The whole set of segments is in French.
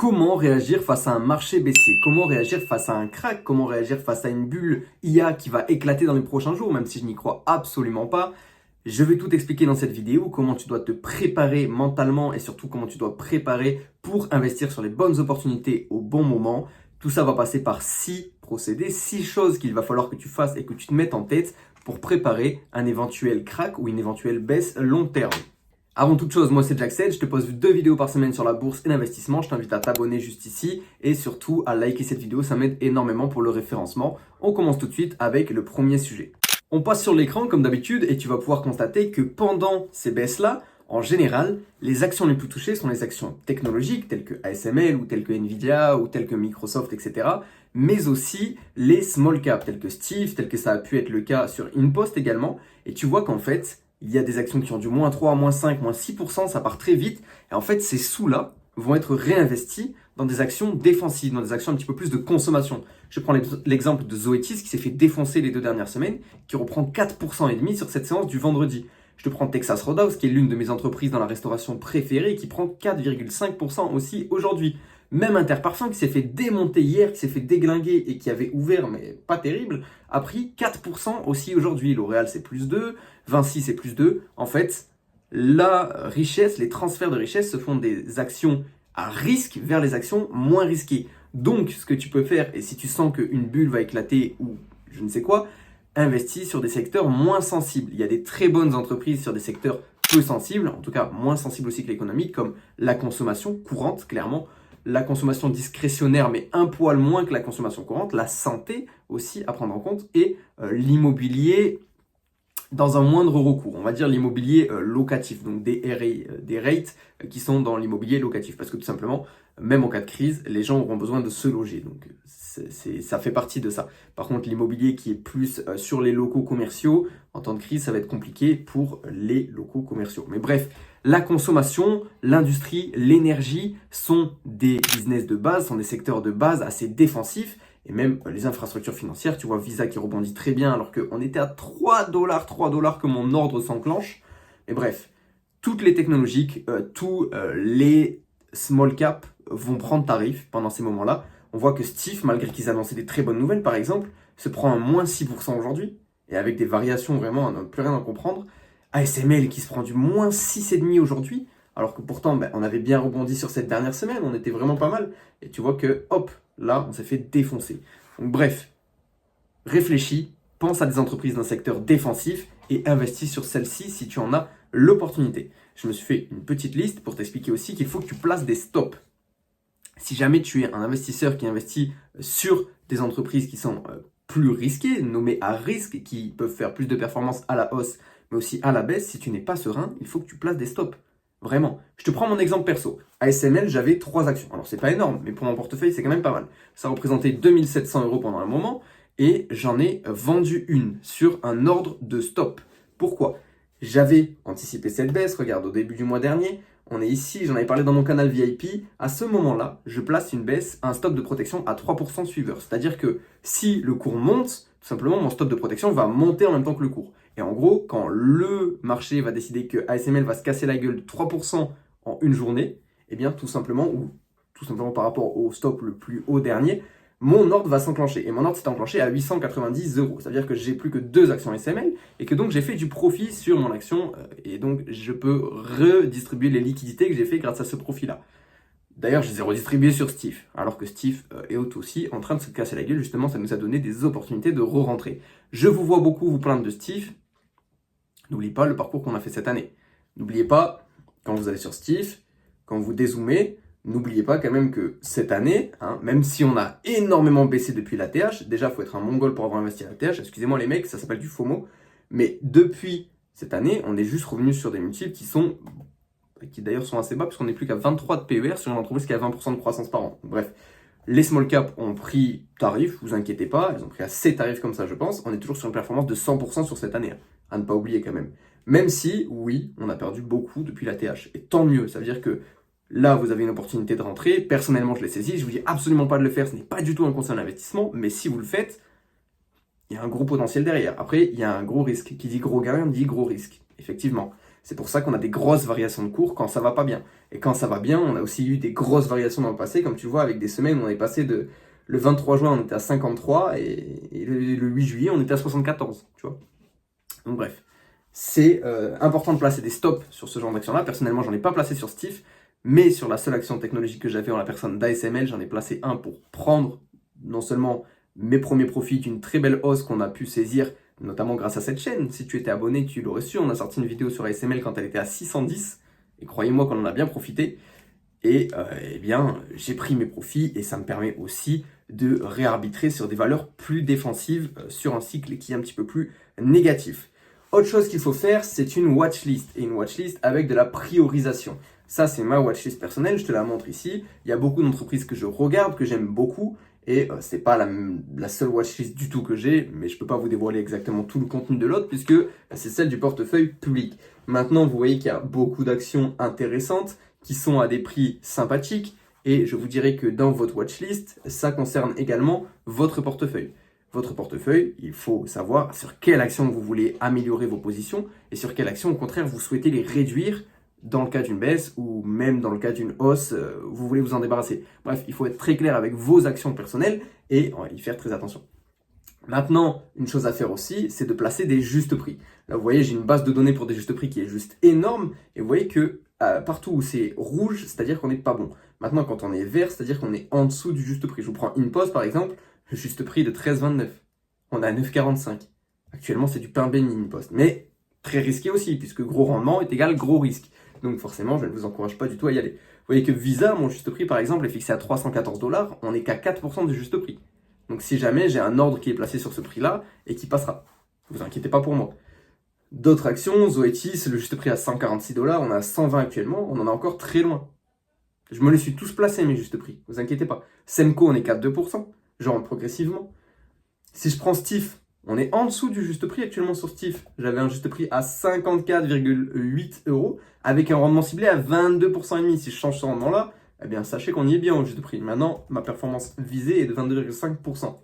Comment réagir face à un marché baissier? Comment réagir face à un crack? Comment réagir face à une bulle IA qui va éclater dans les prochains jours, même si je n'y crois absolument pas? Je vais tout expliquer dans cette vidéo, comment tu dois te préparer mentalement et surtout comment tu dois préparer pour investir sur les bonnes opportunités au bon moment. Tout ça va passer par 6 procédés, 6 choses qu'il va falloir que tu fasses et que tu te mettes en tête pour préparer un éventuel crack ou une éventuelle baisse long terme. Avant toute chose, moi c'est Jackson, je te poste 2 vidéos par semaine sur la bourse et l'investissement. Je t'invite à t'abonner juste ici et surtout à liker cette vidéo, ça m'aide énormément pour le référencement. On commence tout de suite avec le premier sujet. On passe sur l'écran comme d'habitude et tu vas pouvoir constater que pendant ces baisses-là, en général, les actions les plus touchées sont les actions technologiques telles que ASML ou telles que Nvidia ou telles que Microsoft, etc. Mais aussi les small caps telles que Steve, telles que ça a pu être le cas sur InPost également. Et tu vois qu'en fait, il y a des actions qui ont du moins 3, moins 5, moins 6%, ça part très vite. Et en fait, ces sous-là vont être réinvestis dans des actions défensives, dans des actions un petit peu plus de consommation. Je prends l'exemple de Zoetis qui s'est fait défoncer les 2 dernières semaines, qui reprend 4,5% sur cette séance du vendredi. Je te prends Texas Roadhouse, qui est l'une de mes entreprises dans la restauration préférée, qui prend 4,5% aussi aujourd'hui. Même Interparfums, qui s'est fait démonter hier, qui s'est fait déglinguer et qui avait ouvert, mais pas terrible, a pris 4% aussi aujourd'hui. L'Oréal, c'est plus 2, Vinci, c'est plus 2. En fait, la richesse, les transferts de richesse se font des actions à risque vers les actions moins risquées. Donc, ce que tu peux faire, et si tu sens qu'une bulle va éclater ou je ne sais quoi, investis sur des secteurs moins sensibles. Il y a des très bonnes entreprises sur des secteurs peu sensibles, en tout cas moins sensibles au cycle économique, comme la consommation courante, clairement, la consommation discrétionnaire, mais un poil moins que la consommation courante, la santé aussi à prendre en compte, et l'immobilier dans un moindre recours, on va dire l'immobilier locatif, donc des rates qui sont dans l'immobilier locatif, parce que tout simplement, même en cas de crise, les gens auront besoin de se loger, donc ça fait partie de ça. Par contre, l'immobilier qui est plus sur les locaux commerciaux, en temps de crise, ça va être compliqué pour les locaux commerciaux. Mais bref, la consommation, l'industrie, l'énergie sont des business de base, sont des secteurs de base assez défensifs. Et même les infrastructures financières, tu vois Visa qui rebondit très bien alors qu'on était à 3 dollars que mon ordre s'enclenche. Mais bref, toutes les technologiques, tous les small caps vont prendre tarif pendant ces moments-là. On voit que Steve, malgré qu'ils annonçaient des très bonnes nouvelles par exemple, se prend un moins 6% aujourd'hui. Et avec des variations vraiment, on n'a plus rien à comprendre. ASML qui se prend du moins 6,5% aujourd'hui. Alors que pourtant, on avait bien rebondi sur cette dernière semaine, on était vraiment pas mal. Et tu vois que, hop, là, on s'est fait défoncer. Donc bref, réfléchis, pense à des entreprises d'un secteur défensif et investis sur celles-ci si tu en as l'opportunité. Je me suis fait une petite liste pour t'expliquer aussi qu'il faut que tu places des stops. Si jamais tu es un investisseur qui investit sur des entreprises qui sont plus risquées, nommées à risque, qui peuvent faire plus de performances à la hausse, mais aussi à la baisse, si tu n'es pas serein, il faut que tu places des stops. Vraiment. Je te prends mon exemple perso. ASML, j'avais 3 actions. Alors, c'est pas énorme, mais pour mon portefeuille, c'est quand même pas mal. Ça représentait 2700 € pendant un moment et j'en ai vendu une sur un ordre de stop. Pourquoi? J'avais anticipé cette baisse. Regarde, au début du mois dernier, on est ici, j'en avais parlé dans mon canal VIP. À ce moment-là, je place une baisse, un stop de protection à 3% suiveur. C'est-à-dire que si le cours monte, tout simplement, mon stop de protection va monter en même temps que le cours. Et en gros, quand le marché va décider que ASML va se casser la gueule de 3% en une journée, eh bien tout simplement, ou tout simplement par rapport au stop le plus haut dernier, mon ordre va s'enclencher. Et mon ordre s'est enclenché à 890 €. C'est-à-dire que j'ai plus que 2 actions ASML et que donc j'ai fait du profit sur mon action et donc je peux redistribuer les liquidités que j'ai fait grâce à ce profit-là. D'ailleurs, je les ai redistribués sur Steve, alors que Steve est aussi en train de se casser la gueule. Justement, ça nous a donné des opportunités de re-rentrer. Je vous vois beaucoup vous plaindre de Steve. N'oubliez pas le parcours qu'on a fait cette année. N'oubliez pas, quand vous allez sur Steve, quand vous dézoomez, n'oubliez pas quand même que cette année, même si on a énormément baissé depuis l'ATH, déjà il faut être un mongol pour avoir investi à l'ATH, excusez-moi les mecs, ça s'appelle du FOMO, mais depuis cette année, on est juste revenu sur des multiples qui d'ailleurs sont assez bas, puisqu'on n'est plus qu'à 23 de PER sur une entreprise qui a 20% de croissance par an. Bref, les small caps ont pris tarif, vous inquiétez pas, ils ont pris assez tarif comme ça je pense, on est toujours sur une performance de 100% sur cette année, à ne pas oublier quand même. Même si, oui, on a perdu beaucoup depuis l'ATH, et tant mieux, ça veut dire que là, vous avez une opportunité de rentrer. Personnellement, je l'ai saisi. Je vous dis absolument pas de le faire. Ce n'est pas du tout un conseil d'investissement. Mais si vous le faites, il y a un gros potentiel derrière. Après, il y a un gros risque. Qui dit gros gain, dit gros risque. Effectivement. C'est pour ça qu'on a des grosses variations de cours quand ça va pas bien. Et quand ça va bien, on a aussi eu des grosses variations dans le passé, comme tu vois, avec des semaines où on est passé de... Le 23 juin, on était à 53 et le 8 juillet, on était à 74, tu vois. Donc bref, c'est important de placer des stops sur ce genre d'action-là. Personnellement, j'en ai pas placé sur Stiff, mais sur la seule action technologique que j'avais en la personne d'ASML, j'en ai placé un pour prendre non seulement mes premiers profits d'une très belle hausse qu'on a pu saisir, notamment grâce à cette chaîne. Si tu étais abonné, tu l'aurais su. On a sorti une vidéo sur ASML quand elle était à 610, et croyez-moi qu'on en a bien profité. Et eh bien, j'ai pris mes profits et ça me permet aussi de réarbitrer sur des valeurs plus défensives sur un cycle qui est un petit peu plus négatif. Autre chose qu'il faut faire, c'est une watchlist. Et une watchlist avec de la priorisation. Ça, c'est ma watchlist personnelle, je te la montre ici. Il y a beaucoup d'entreprises que je regarde, que j'aime beaucoup. Et c'est pas la seule watchlist du tout que j'ai, mais je peux pas vous dévoiler exactement tout le contenu de l'autre puisque c'est celle du portefeuille public. Maintenant, vous voyez qu'il y a beaucoup d'actions intéressantes qui sont à des prix sympathiques et je vous dirais que dans votre watchlist, ça concerne également votre portefeuille. Votre portefeuille, il faut savoir sur quelle action vous voulez améliorer vos positions et sur quelle action, au contraire, vous souhaitez les réduire dans le cas d'une baisse ou même dans le cas d'une hausse, vous voulez vous en débarrasser. Bref, il faut être très clair avec vos actions personnelles et y faire très attention. Maintenant, une chose à faire aussi, c'est de placer des justes prix. Là, vous voyez, j'ai une base de données pour des justes prix qui est juste énorme et vous voyez que partout où c'est rouge, c'est-à-dire qu'on n'est pas bon. Maintenant, quand on est vert, c'est-à-dire qu'on est en dessous du juste prix. Je vous prends InPost, par exemple, le juste prix de 13,29. On est à 9,45. Actuellement, c'est du pain béni, InPost. Mais très risqué aussi, puisque gros rendement est égal gros risque. Donc forcément, je ne vous encourage pas du tout à y aller. Vous voyez que Visa, mon juste prix, par exemple, est fixé à 314 $. On n'est qu'à 4% du juste prix. Donc si jamais j'ai un ordre qui est placé sur ce prix-là et qui passera. Ne vous inquiétez pas pour moi. D'autres actions, Zoetis, le juste prix à 146 $, on est à 120 actuellement, on en est encore très loin. Je me les suis tous placés, mes justes prix, ne vous inquiétez pas. Semco, on est qu'à 2%, je rentre progressivement. Si je prends Stiff, on est en dessous du juste prix actuellement sur Stiff. J'avais un juste prix à 54,8 € avec un rendement ciblé à 22,5%. Si je change ce rendement-là, eh bien sachez qu'on y est bien au juste prix. Maintenant, ma performance visée est de 22,5%.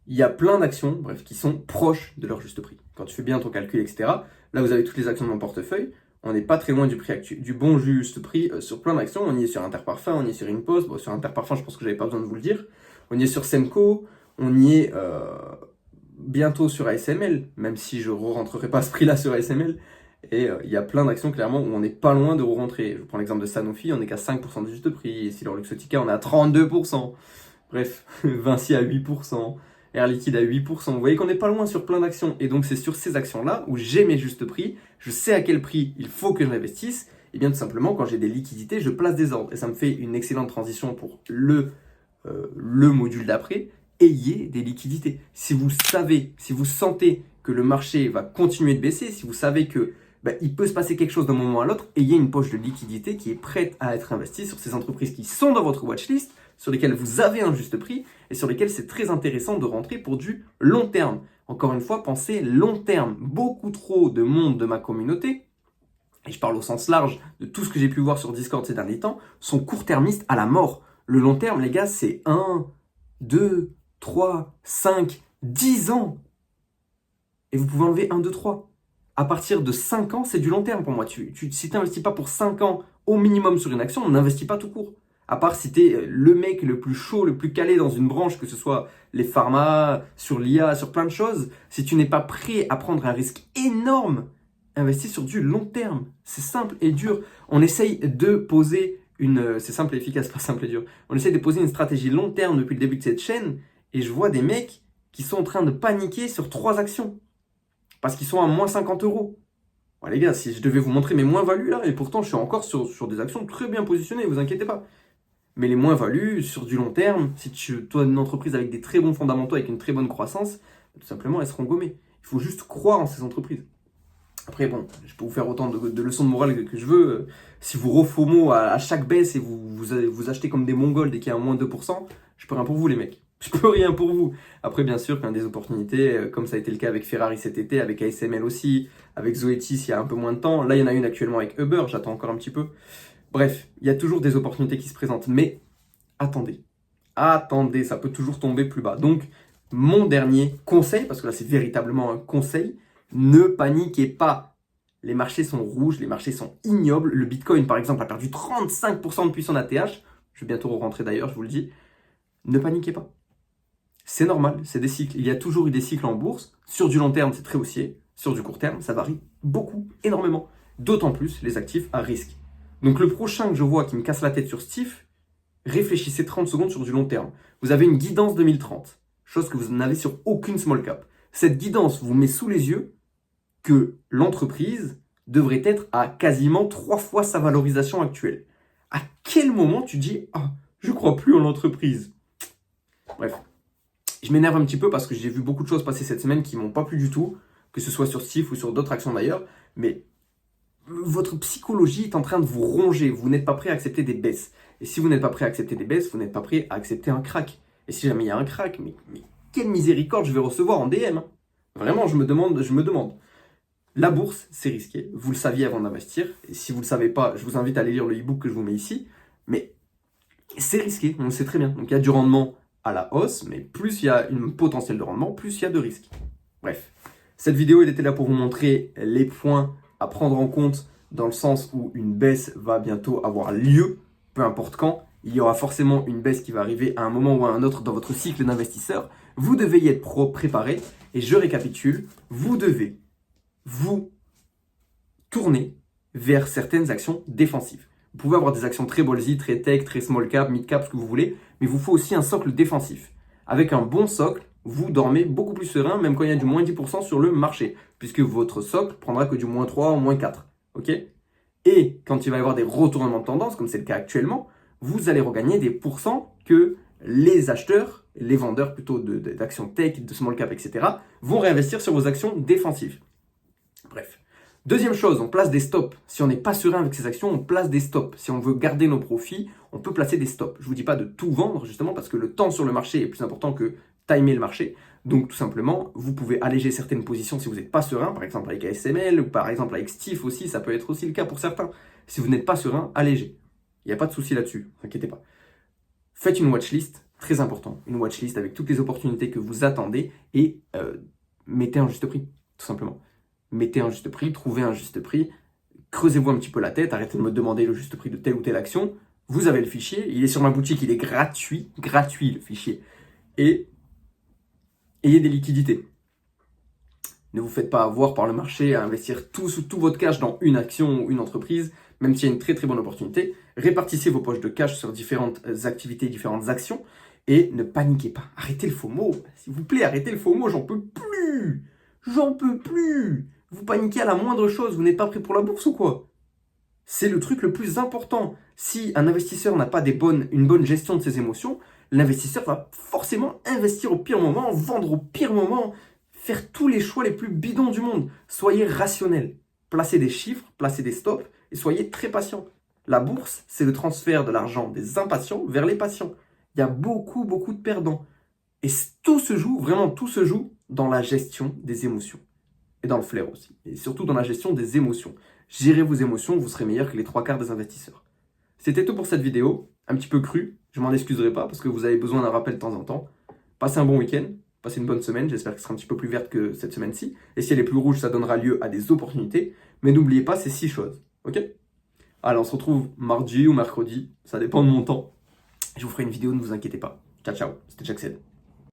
Il y a plein d'actions, bref, qui sont proches de leur juste prix. Quand tu fais bien ton calcul, etc., là, vous avez toutes les actions de mon portefeuille. On n'est pas très loin du prix actuel, du bon juste prix sur plein d'actions. On y est sur Interparfum, on y est sur InPost. Bon, sur Interparfum, je pense que j'avais pas besoin de vous le dire. On y est sur Semco, on y est bientôt sur ASML, même si je ne rentrerai pas à ce prix-là sur ASML. Et il y a plein d'actions, clairement, où on n'est pas loin de rentrer. Je prends l'exemple de Sanofi, on n'est qu'à 5% de juste prix. EssilorLuxottica, on est à 32%. Bref, Vinci à 8%. Air Liquide à 8%. Vous voyez qu'on n'est pas loin sur plein d'actions. Et donc, c'est sur ces actions-là où j'ai mes justes prix. Je sais à quel prix il faut que j'investisse. Et bien, tout simplement, quand j'ai des liquidités, je place des ordres. Et ça me fait une excellente transition pour le module d'après. Ayez des liquidités. Si vous savez, si vous sentez que le marché va continuer de baisser, si vous savez que il peut se passer quelque chose d'un moment à l'autre, ayez une poche de liquidité qui est prête à être investie sur ces entreprises qui sont dans votre watchlist, sur lesquelles vous avez un juste prix et sur lesquelles c'est très intéressant de rentrer pour du long terme. Encore une fois, pensez long terme. Beaucoup trop de monde de ma communauté, et je parle au sens large de tout ce que j'ai pu voir sur Discord ces derniers temps, sont court-termistes à la mort. Le long terme, les gars, c'est 1, 2, 3, 5, 10 ans. Et vous pouvez enlever 1, 2, 3. À partir de 5 ans, c'est du long terme pour moi. Si tu n'investis pas pour 5 ans au minimum sur une action, on n'investit pas tout court. À part si tu es le mec le plus chaud, le plus calé dans une branche, que ce soit les pharma, sur l'IA, sur plein de choses, si tu n'es pas prêt à prendre un risque énorme, investis sur du long terme. C'est simple et dur. On essaye de poser c'est simple et efficace, pas simple et dur. On essaye de poser une stratégie long terme depuis le début de cette chaîne et je vois des mecs qui sont en train de paniquer sur 3 actions parce qu'ils sont à moins 50 €. Bon, les gars, si je devais vous montrer mes moins-values là, et pourtant je suis encore sur des actions très bien positionnées, vous inquiétez pas. Mais les moins-values, sur du long terme, si tu as une entreprise avec des très bons fondamentaux, avec une très bonne croissance, tout simplement, elles seront gommées. Il faut juste croire en ces entreprises. Après, bon, je peux vous faire autant de leçons de morale que je veux. Si vous refomo à chaque baisse et vous achetez comme des Mongols dès qu'il y a un moins 2%, je peux rien pour vous, les mecs. Je peux rien pour vous. Après, bien sûr, quand il y a des opportunités, comme ça a été le cas avec Ferrari cet été, avec ASML aussi, avec Zoetis il y a un peu moins de temps. Là, il y en a une actuellement avec Uber, j'attends encore un petit peu. Bref, il y a toujours des opportunités qui se présentent, mais attendez, ça peut toujours tomber plus bas. Donc, mon dernier conseil, parce que là c'est véritablement un conseil, ne paniquez pas. les marchés sont rouges, les marchés sont ignobles. Le Bitcoin, par exemple, a perdu 35% depuis son ATH. Je vais bientôt rentrer d'ailleurs, je vous le dis. Ne paniquez pas. C'est normal, c'est des cycles. Il y a toujours eu des cycles en bourse. Sur du long terme, c'est très haussier. Sur du court terme, ça varie beaucoup, énormément. D'autant plus les actifs à risque. Donc le prochain que je vois qui me casse la tête sur Stiff, réfléchissez 30 secondes sur du long terme. Vous avez une guidance 2030, chose que vous n'avez sur aucune small cap. Cette guidance vous met sous les yeux que l'entreprise devrait être à quasiment 3 fois sa valorisation actuelle. À quel moment tu dis « Ah, je crois plus en l'entreprise ?» Bref, je m'énerve un petit peu parce que j'ai vu beaucoup de choses passer cette semaine qui m'ont pas plu du tout, que ce soit sur Stiff ou sur d'autres actions d'ailleurs, mais votre psychologie est en train de vous ronger. Vous n'êtes pas prêt à accepter des baisses. Et si vous n'êtes pas prêt à accepter des baisses, vous n'êtes pas prêt à accepter un crack. Et si jamais il y a un crack, mais quelle miséricorde je vais recevoir en DM. Vraiment, je me demande. La bourse, c'est risqué. Vous le saviez avant d'investir. Et si vous ne le savez pas, je vous invite à aller lire le e-book que je vous mets ici. Mais c'est risqué, on le sait très bien. Donc il y a du rendement à la hausse, mais plus il y a une potentiel de rendement, plus il y a de risques. Bref, cette vidéo, elle était là pour vous montrer les points à prendre en compte dans le sens où une baisse va bientôt avoir lieu, peu importe quand. Il y aura forcément une baisse qui va arriver à un moment ou à un autre dans votre cycle d'investisseur. Vous devez y être préparé. Et je récapitule, vous devez vous tourner vers certaines actions défensives. Vous pouvy avoir des actions très ballsy, très tech, très small cap, mid cap, ce que vous voulez, mais il vous faut aussi un socle défensif. Avec un bon socle, vous dormez beaucoup plus serein, même quand il y a du moins 10% sur le marché, puisque votre socle prendra que du moins 3 ou moins 4. Ok ? Et quand il va y avoir des retournements de tendance, comme c'est le cas actuellement, vous allez regagner des pourcents que les acheteurs, les vendeurs plutôt d'actions tech, de small cap, etc., vont réinvestir sur vos actions défensives. Bref. Deuxième chose, on place des stops. Si on n'est pas serein avec ces actions, on place des stops. Si on veut garder nos profits, on peut placer des stops. Je ne vous dis pas de tout vendre, justement, parce que le temps sur le marché est plus important que timer le marché. Donc, tout simplement, vous pouvez alléger certaines positions si vous n'êtes pas serein, par exemple avec ASML, ou par exemple avec Stiff aussi, ça peut être aussi le cas pour certains. Si vous n'êtes pas serein, allégez. Il n'y a pas de souci là-dessus, ne vous inquiétez pas. Faites une watchlist, très important, une watchlist avec toutes les opportunités que vous attendez et mettez un juste prix, tout simplement. Mettez un juste prix, trouvez un juste prix, creusez-vous un petit peu la tête, arrêtez de me demander le juste prix de telle ou telle action. Vous avez le fichier, il est sur ma boutique, il est gratuit le fichier. Et ayez des liquidités. Ne vous faites pas avoir par le marché à investir tout votre cash dans une action ou une entreprise, même s'il y a une très très bonne opportunité. Répartissez vos poches de cash sur différentes activités, différentes actions et ne paniquez pas. Arrêtez le FOMO, s'il vous plaît, arrêtez le FOMO, j'en peux plus. J'en peux plus. Vous paniquez à la moindre chose, vous n'êtes pas prêt pour la bourse ou quoi? C'est le truc le plus important. Si un investisseur n'a pas une bonne gestion de ses émotions, l'investisseur va forcément investir au pire moment, vendre au pire moment, faire tous les choix les plus bidons du monde. Soyez rationnel. Placez des chiffres, placez des stops et soyez très patient. La bourse, c'est le transfert de l'argent des impatients vers les patients. Il y a beaucoup de perdants. Et tout se joue, vraiment tout se joue dans la gestion des émotions. Et dans le flair aussi. Et surtout dans la gestion des émotions. Gérez vos émotions, vous serez meilleur que les 3/4 des investisseurs. C'était tout pour cette vidéo. Un petit peu crue. Je m'en excuserai pas parce que vous avez besoin d'un rappel de temps en temps. Passez un bon week-end. Passez une bonne semaine. J'espère qu'elle sera un petit peu plus verte que cette semaine-ci. Et si elle est plus rouge, ça donnera lieu à des opportunités. Mais n'oubliez pas ces 6 choses. Ok ? Allez, on se retrouve mardi ou mercredi. Ça dépend de mon temps. Je vous ferai une vidéo, ne vous inquiétez pas. Ciao, ciao. C'était Jackson.